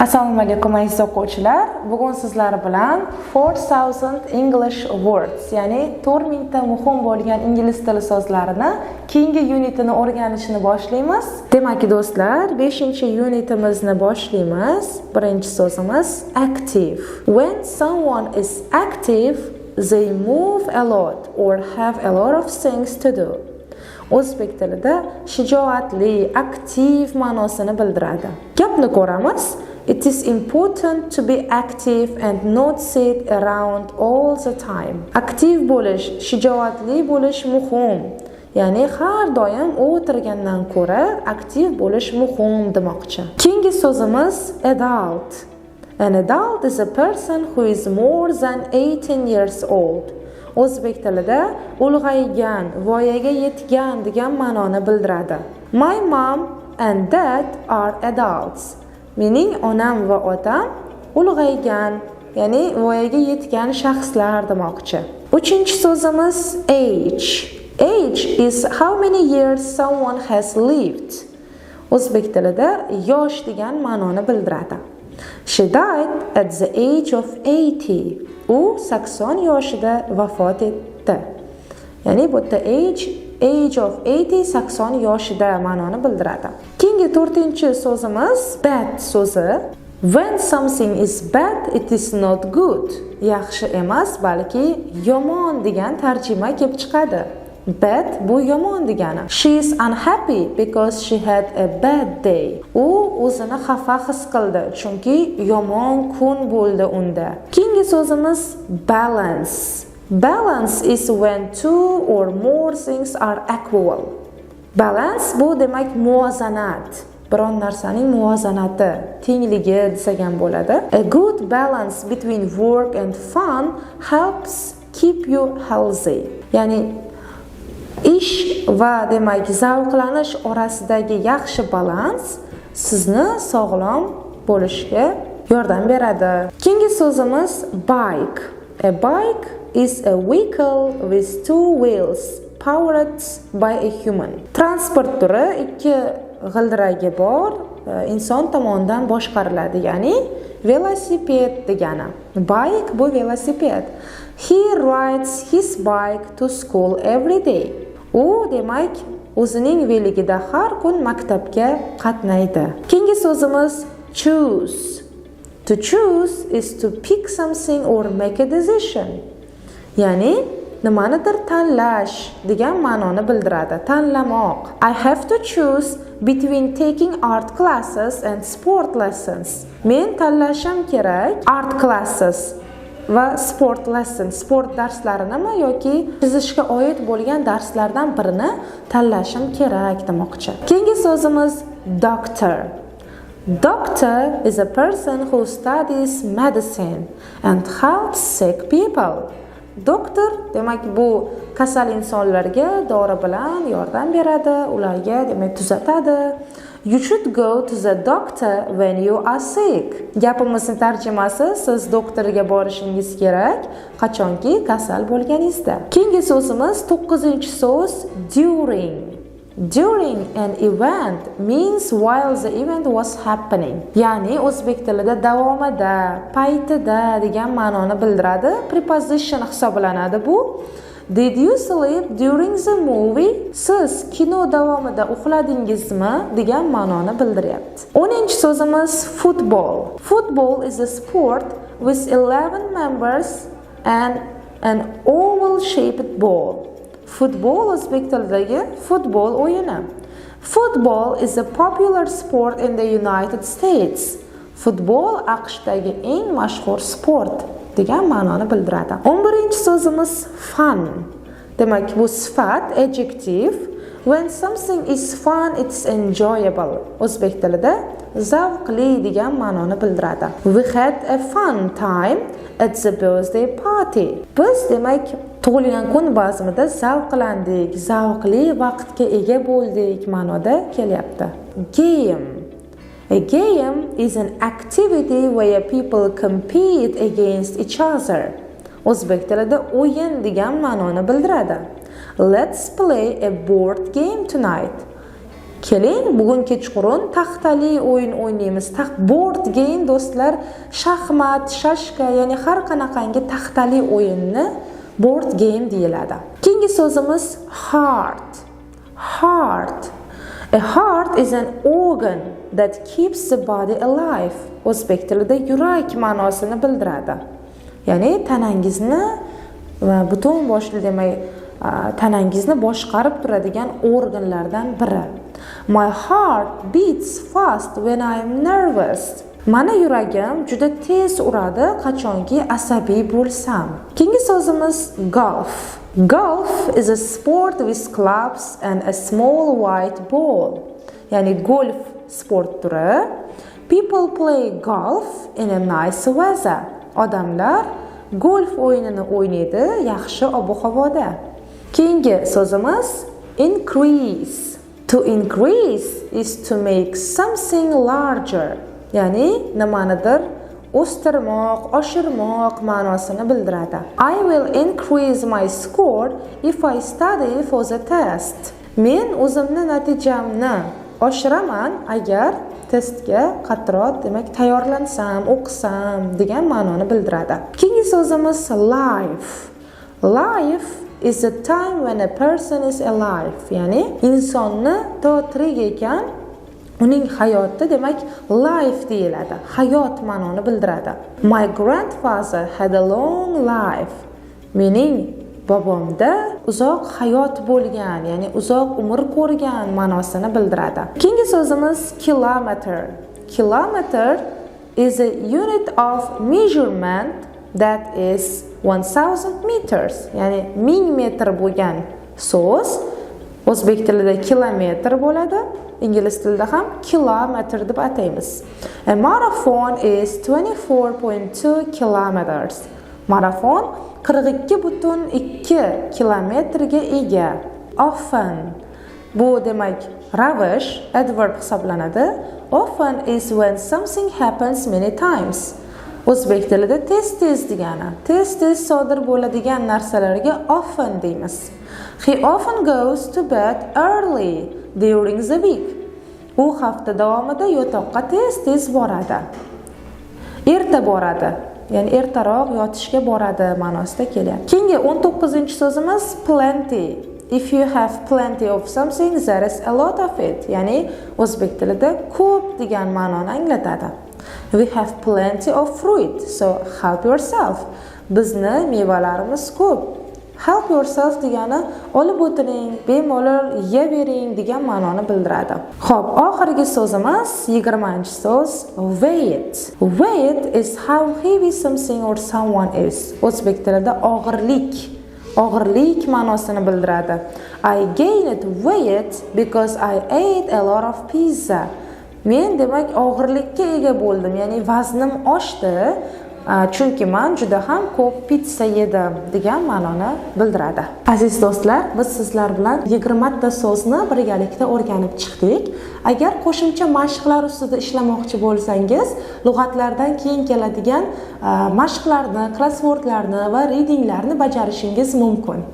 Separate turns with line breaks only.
Assalomu alaykum aziz o'quvchilar. Bugun sizlar bilan 4000 English words, ya'ni 4000 ta muhim bo'lgan ingliz tili so'zlarini keyingi unitini o'rganishni boshlaymiz. Demak do'stlar, 5-unitimizni boshlaymiz. Birinchi so'zimiz active. When someone is active, they move a lot or have a lot of things to do. O'zbek tilida shijoatli, aktiv ma'nosini bildiradi. Gapni ko'ramiz. It is important to be active and not sit around all the time. Aktiv bo'lish, shijoatli bo'lish muhim. Ya'ni har doim o'tirgandan ko'ra aktiv bo'lish muhim demoqchi. Keyingi so'zimiz adult. An adult is a person who is more than 18 years old. O'zbek tilida ulg'aygan, voyaga yetgan degan ma'noni bildiradi. My mom and dad are adults. Mening onam va otam ulg'aygan, ya'ni voyaga yetgan shaxslar demoqchi. Uchinchi so'zimiz age. Age is how many years someone has lived. O'zbek tilida yosh degan ma'noni bildiradi. She died at the age of 80. U 80 yoshida vafot etdi. Ya'ni bu yerda age of 80 80 yoshida ma'noni bildiradi. Keyingi 4-so'zimiz bad so'zi. When something is bad, it is not good. Yaxshi emas, balki yomon degan tarjima kelib chiqadi. Bad bu yomon degani. She is unhappy because she had a bad day. U o'zini xafa his qildi, chunki yomon kun bo'ldi unda. Keyingi so'zimiz balance. Balance is when two or more things are equal. Balance bu demak muvozanat. Biron narsaning muvozanati, tengligi desak ham bo'ladi. A good balance between work and fun helps keep you healthy. Ya'ni ish va demak zavqlanish orasidagi yaxshi balans sizni sog'lom bo'lishga yordam beradi. Keyingi so'zimiz bike. A bike is a vehicle with two wheels powered by a human. Transport turi ikki g'ildiragi bor, inson tomonidan boshqariladi, ya'ni velosiped degani. Bike bu velosiped. He rides his bike to school every day. U demak o'zining veligida har kun maktabga qatnaydi. Keyingi so'zimiz choose. To choose is to pick something or make a decision. Ya'ni nimanidir tanlash degan ma'noni bildiradi. Tanlamoq. I have to choose between taking art classes and sport lessons. Men tanlashim kerak art classes va sport lesson, sport darslarinimi yoki chizishga oid bo'lgan darslardan birini tanlashim kerak demoqchi. Keyingi so'zimiz doctor. Doctor is a person who studies medicine and helps sick people. Doktor demak bu kasal insonlarga dori bilan yordam beradi, ularga demak tuzatadi. You should go to the doctor when you are sick. Gapimizning tarjimasi siz doktorga borishingiz kerak qachonki kasal bo'lganingizda. Keyingi so'zimiz 9-so'z during. During an event means while the event was happening. Ya'ni o'zbek tilida davomida, paytida degan ma'noni bildiradi. Preposition hisoblanadi bu. Did you sleep during the movie? Siz kino davomida uxladingizmi degan ma'noni bildiryapti. 10-so'zimiz football. Football is a sport with 11 members and an oval shaped ball. Football o'zbek tilidagi futbol o'yini. Football is a popular sport in the United States. Futbol AQShdagi eng mashhur sport degan ma'noni bildiradi. 11-so'zimiz fun. Demak bu sifat, adjective. When something is fun, it's enjoyable. O'zbek tilida zavqli degan ma'noni bildiradi. We had a fun time at the birthday party. Biz demak tug'ilgan kun bazmida zavqlandik, zavqli vaqtga ega bo'ldik ma'noda kelyapti. Game. A game is an activity where people compete against each other. O'zbek tilida o'yin degan ma'noni bildiradi. Let's play a board game tonight. Keling, bugun kechqurun taxtali o'yin o'ynaymiz. Board game do'stlar, shaxmat, shashka, ya'ni har qanaqangi taxtali o'yinni board game deyiladi. Keyingi so'zimiz heart. Heart. A heart is an organ that keeps the body alive. O'zbek tilida yurak ma'nosini bildiradi. Ya'ni tanangizni va butun boshli demak tanangizni boshqarib turadigan organlardan biri. My heart beats fast when I am nervous. Mana yuragim juda tez uradi qachonki asabiy bo'lsam. Keyingi so'zimiz golf. Golf is a sport with clubs and a small white ball. Ya'ni golf sport turi. People play golf in a nice weather. Odamlar golf o'yinini o'ynaydi yaxshi ob-havoda. Keyingi so'zimiz increase. To increase is to make something larger. Ya'ni nimanidir o'stirmoq, oshirmoq ma'nosini bildiradi. I will increase my score if I study for the test. Men o'zimni natijamni oshiraman agar testga qattiqroq demak tayyorlansam, o'qisam degan ma'noni bildiradi. Keyingi so'zimiz life. Life is a time when a person is alive. Ya'ni insonni to tirik ekan, uning hayoti demak life deyiladi. Hayot ma'noni bildiradi. My grandfather had a long life. Mening bobomda uzoq hayot bo'lgan, ya'ni uzoq umr ko'rgan ma'nosini bildiradi. Keyingi so'zimiz kilometer. Kilometer is a unit of measurement that is 1000 meters. Ya'ni 1000 metr bo'lgan so'z o'zbek tilida kilometr bo'ladi, ingliz tilida ham kilometr deb ataymiz. A marathon is 24.2 kilometers. Marafon 42.2 kilometrga ega. Often bu demak ravish adverb hisoblanadi. Often is when something happens many times. O'zbek tilida tez-tez degani. Tez-tez sodir bo'ladigan narsalarga often deymiz. He often goes to bed early during the week. U hafta davomida yotoqqa tez-tez boradi. Erta boradi, ya'ni ertaroq yotishga boradi ma'nosida keladi. Keyingi 19-so'zimiz plenty. If you have plenty of something, there is a lot of it. Ya'ni o'zbek tilida ko'p degan ma'noni anglatadi. We have plenty of fruit, so help yourself. Bizni mevalarimiz ko'p. Help yourself degani olib o'tiring, bemalol yeyavering degan ma'noni bildiradi. Xo'p, oxirgi so'zimiz 20-so'z weight. Weight is how heavy something or someone is. O'zbek tilida og'irlik. Og'irlik ma'nosini bildiradi. I gained weight because I ate a lot of pizza. Men demak og'irlikka ega bo'ldim, ya'ni vaznim oshdi, chunki men juda ham ko'p pizza yedim degan ma'noni bildiradi. Aziz do'stlar, biz sizlar bilan 20 ta so'zni birgalikda o'rganib chiqdik. Agar qo'shimcha mashqlar ustida ishlamoqchi bo'lsangiz, lug'atlardan keyin keladigan mashqlarni, crosswordlarni va readinglarni bajarishingiz mumkin.